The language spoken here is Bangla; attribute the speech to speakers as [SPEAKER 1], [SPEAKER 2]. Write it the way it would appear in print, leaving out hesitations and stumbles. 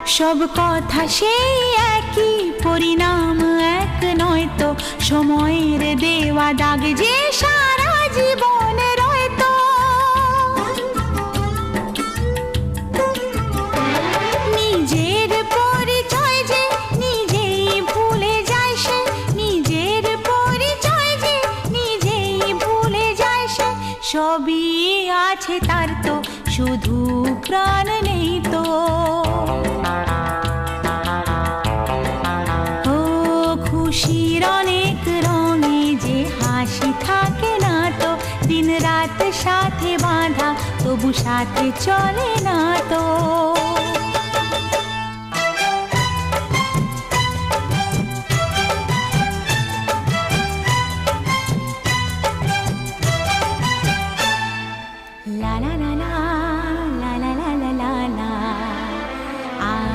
[SPEAKER 1] সব কথা সেই একই, পরিণাম এক নয় তো, সময়ের দেওয়া দাগ যে সারা জীবন রয়তো। নিজের পরিচয় যে নিজেই ভুলে যায় সে, নিজের পরিচয় যে নিজেই ভুলে যায় সে। সবই আছে তার তো, শুধু প্রাণ নেই তো। ও খুশির অনেক রঙে যে হাসি থাকে না তো, দিন রাত সাথে বাঁধা তবু সাথে চলে না তো।